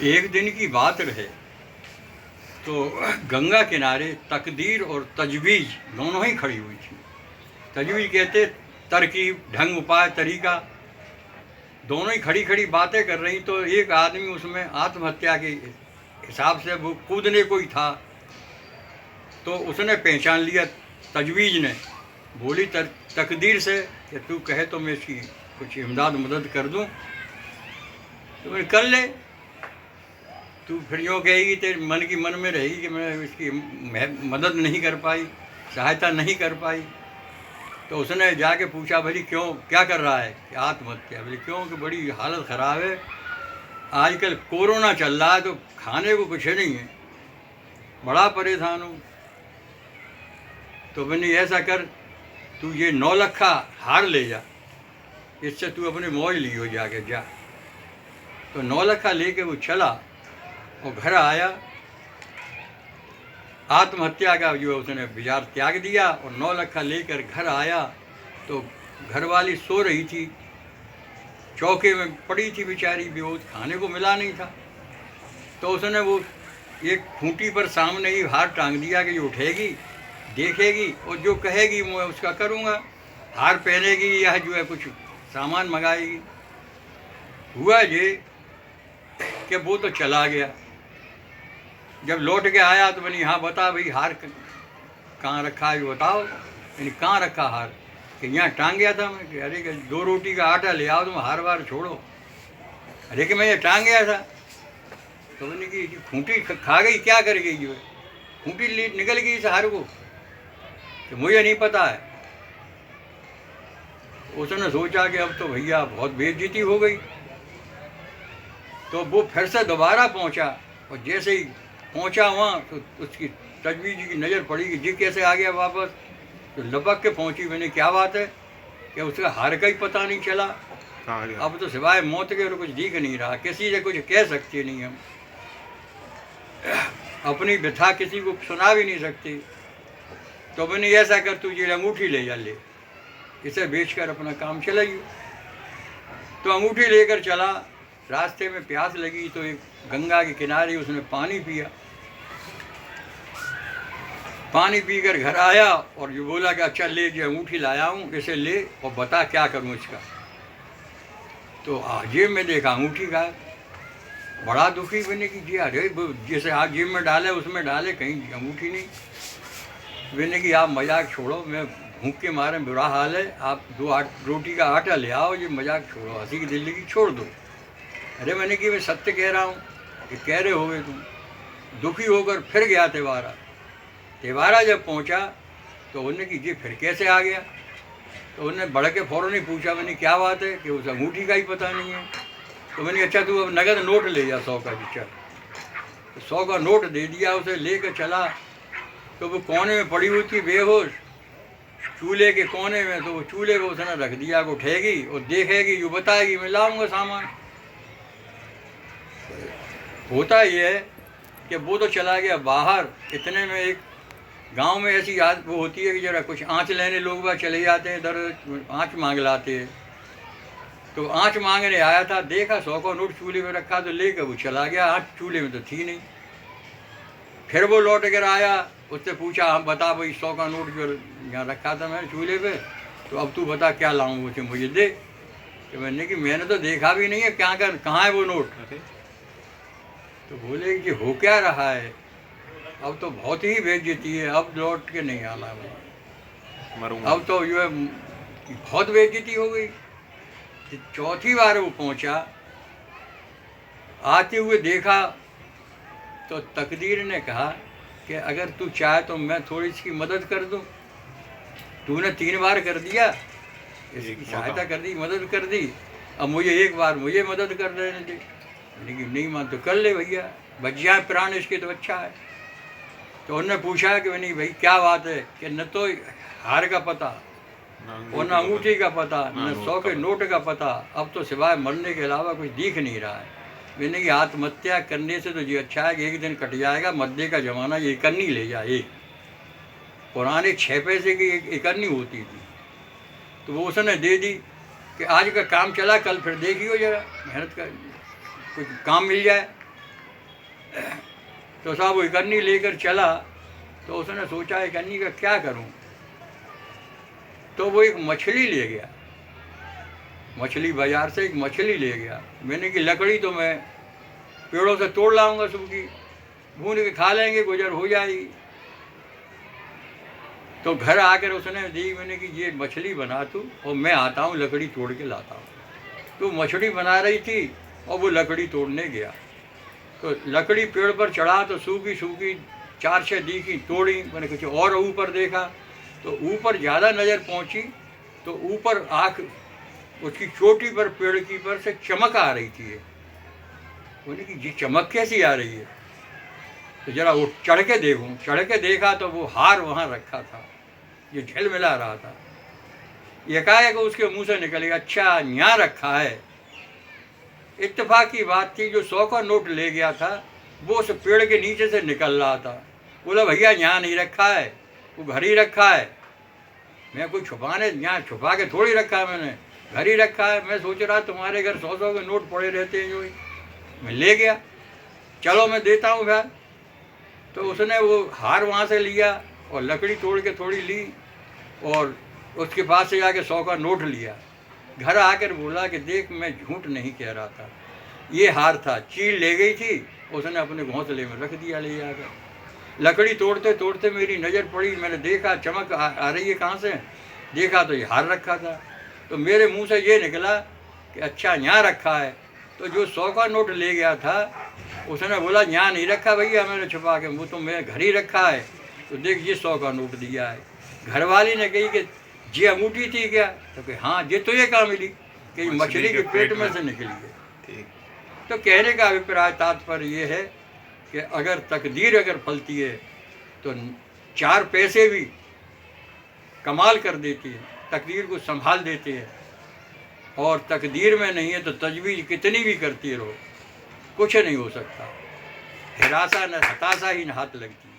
एक दिन की बात रहे तो गंगा किनारे तकदीर और तजवीज़ दोनों ही खड़ी हुई थी। तजवीज़ कहते तरकीब, ढंग, उपाय, तरीका, दोनों ही खड़ी खड़ी बातें कर रही। तो एक आदमी उसमें आत्महत्या के हिसाब से वो कूदने को ही था, तो उसने पहचान लिया तजवीज़ ने। बोली तकदीर से कि तू कहे तो मैं इसकी कुछ इमदाद मदद कर दूं। तो मैंने कर ले, तू फिर यूँ कहेगी, तेरे मन की मन में रहेगी कि मैं इसकी मदद नहीं कर पाई, सहायता नहीं कर पाई। तो उसने जाके पूछा, भाई क्यों, क्या कर रहा है? कि आत्महत्या। बोले क्यों? कि बड़ी हालत ख़राब है, आजकल कोरोना चल रहा है तो खाने को कुछ नहीं है, बड़ा परेशान हूँ। तो मैंने ऐसा कर, तू ये 9 लखा हार ले जा, इससे तू अपनी मौज लियो जाके जा। तो 9 लखा लेके वो चला और घर आया। आत्महत्या का जो उसने विचार त्याग दिया और 9 लखा लेकर घर आया। तो घरवाली सो रही थी, चौके में पड़ी थी बेचारी, बेहोश, खाने को मिला नहीं था। तो उसने वो एक खूंटी पर सामने ही हार टांग दिया कि जो उठेगी, देखेगी और जो कहेगी मैं उसका करूँगा। हार पहनेगी या जो है कुछ सामान मंगाएगी। हुआ ये कि वो तो चला गया। जब लौट के आया तो मैंने, हाँ बता भाई हार कहाँ रखा है बताओ। यानी कहाँ रखा हार? कि यहाँ टांग गया था मैं। कि अरे कि 2 रोटी का आटा ले आओ, तुम हार वार छोड़ो। अरे कि मैं ये टांग गया था। तो मैंने कि खूंटी खा गई, क्या कर गई जो है? खूंटी निकल गई इस हार को? कि मुझे नहीं पता है। उसने सोचा कि अब तो भैया बहुत बेइज्जती हो गई। तो वो फिर से दोबारा पहुंचा और जैसे ही पहुंचा वहाँ तो उसकी तजवीज़ की नज़र पड़ी कि जी कैसे आ गया वापस। तो लपक के पहुंची। मैंने क्या बात है? कि उसका हार का ही पता नहीं चला। अब तो सिवाय मौत के और कुछ दिख नहीं रहा, किसी से कुछ कह सकते नहीं हम, अपनी व्यथा किसी को सुना भी नहीं सकती। तो मैंने ऐसा कर, तू ये अंगूठी ले जा, ले, इसे बेचकर अपना काम चलाइए। तो अंगूठी लेकर चला। रास्ते में प्यास लगी तो एक गंगा के किनारे उसने पानी पिया। पानी पीकर घर आया और जो बोला कि अच्छा ले, जो अंगूठी लाया हूँ इसे ले और बता क्या करूँ इसका। तो जेब में देखा अंगूठी का, बड़ा दुखी बने कि जी अरे जैसे आप जेब में डाले उसमें डाले, कहीं अंगूठी नहीं। मैंने कि आप मजाक छोड़ो, मैं भूख के मारे बुरा हाल है, आप 2 रोटी का आटा ले आओ, ये मजाक छोड़ो, हंसी की जिंदगी छोड़ दो। अरे मैंने कि मैं सत्य कह रहा हूँ। कि कह रहे हो गए तुम। दुखी होकर फिर गया तिवारा। तिवारा जब पहुँचा तो उन्होंने कि जी फिर कैसे आ गया? तो उन्होंने बढ़ के फ़ौरन ही पूछा। मैंने क्या बात है? कि उस अंगूठी का ही पता नहीं है। तो मैंने अच्छा तू अब नगद नोट ले जा 100 का। चल, तो 100 का नोट दे दिया, उसे ले कर चला। तो वो कोने में पड़ी हुई थी बेहोश, चूल्हे के कोने में। तो वो चूल्हे को उसने रख दिया, को उठेगी और देखेगी, जो बताएगी मैं लाऊंगा सामान। होता ये है कि वो तो चला गया बाहर। इतने में एक गांव में ऐसी याद वो होती है कि जरा कुछ आँच लेने लोग वह चले जाते हैं, इधर आँच मांग लाते हैं। तो आँच मांगने आया था, देखा 100 का नोट चूल्हे में रखा तो लेकर वो चला गया। आँच चूल्हे में तो थी नहीं। फिर वो लौट कर आया, उससे पूछा, हम बता भाई 100 का नोट जो यहाँ रखा था मैंने चूल्हे पे, तो अब तू बता क्या लाऊं उसे मुझे दे। तो मैंने कि मैंने तो देखा भी नहीं है, क्या कर, कहाँ है वो नोट? तो बोले कि हो क्या रहा है? अब तो बहुत ही बेइज्जती है, अब लौट के नहीं आना भाई, अब तो जो है बहुत बेइज्जती हो गई। चौथी बार वो पहुंचा, आते हुए देखा तो तकदीर ने कहा कि अगर तू चाहे तो मैं थोड़ी इसकी मदद कर दूं। तूने 3 बार कर दिया, इसकी सहायता कर दी, मदद कर दी, अब मुझे एक बार मुझे मदद कर देने दे। लेकिन नहीं मान तो कर ले भैया, बच जाए प्राण इसके तो अच्छा है। तो उन्होंने पूछा कि नहीं भाई क्या बात है? कि न तो हार का पता और न अंगूठी का पता, न 100 के नोट का पता, अब तो सिवाय मरने के अलावा कुछ दिख नहीं रहा है। मैंने कि आत्महत्या करने से तो ये अच्छा है कि एक दिन कट जाएगा, मद्दे का ज़माना ये इकन्नी ले जाए। पुराने 6 पैसे की एक इकन्नी होती थी, तो वो उसने दे दी कि आज का काम चला, कल फिर देखियो जरा मेहनत कर, कुछ काम मिल जाए। तो साहब वो इकन्नी लेकर चला, तो उसने सोचा इकन्नी का क्या करूं, तो वो एक मछली ले गया, मछली बाजार से एक मछली ले गया। मैंने कि लकड़ी तो मैं पेड़ों से तोड़ लाऊंगा, सूखी भून के खा लेंगे, गुजर हो जाएगी। तो घर आकर उसने दी, मैंने कि ये मछली बना तू और मैं आता हूँ लकड़ी तोड़ के लाता हूँ। तो मछली बना रही थी और वो लकड़ी तोड़ने गया, तो लकड़ी पेड़ पर चढ़ा तो सूखी सूखी 4-6 दिखी, तोड़ी। मैंने कुछ और ऊपर देखा तो ऊपर ज़्यादा नज़र पहुँची, तो ऊपर आँख उसकी चोटी पर पेड़ की पर से चमक आ रही थी। बोले कि ये चमक कैसी आ रही है, तो जरा वो चढ़ के देखूं। चढ़ के देखा तो वो हार वहाँ रखा था, ये झिलमिला रहा था। एकाएक उसके मुंह से निकल गया, अच्छा यहाँ रखा है। इत्तेफाक की बात थी, जो 100 का नोट ले गया था वो उस पेड़ के नीचे से निकल रहा था। बोला भैया यहाँ नहीं रखा है, वो घर ही रखा है। मैं कोई छुपाने, यहाँ छुपा के थोड़ी रखा है, मैंने घर ही रखा है। मैं सोच रहा तुम्हारे घर 100 के नोट पड़े रहते हैं जो ही, मैं ले गया, चलो मैं देता हूँ घर। तो उसने वो हार वहाँ से लिया और लकड़ी तोड़ के थोड़ी ली और उसके पास से जाके 100 का नोट लिया। घर आकर बोला कि देख मैं झूठ नहीं कह रहा था, ये हार था, चील ले गई थी, उसने अपने घोंसले में रख दिया ले जाकर। लकड़ी तोड़ते तोड़ते मेरी नज़र पड़ी, मैंने देखा चमक आ रही है कहाँ से, देखा तो ये हार रखा था। तो मेरे मुंह से ये निकला कि अच्छा यहाँ रखा है। तो जो 100 का नोट ले गया था उसने बोला यहाँ नहीं रखा भैया, मैंने छुपा के, वो तो मैं घर ही रखा है। तो देख ये 100 का नोट दिया है। घरवाली ने कही कि ये अंगूठी थी क्या, तो कि हाँ, ये तो ये कहाँ मिली, कि मछली के पेट में से निकली है। ठीक। तो कहने का अभिप्राय तात्पर्य ये है कि अगर तकदीर अगर फलती है तो 4 पैसे भी कमाल कर देती है, तकदीर को संभाल देते हैं। और तकदीर में नहीं है तो तजवीज़ कितनी भी करती रहो, कुछ नहीं हो सकता। हिरासा न हताशा ही न हाथ लगती।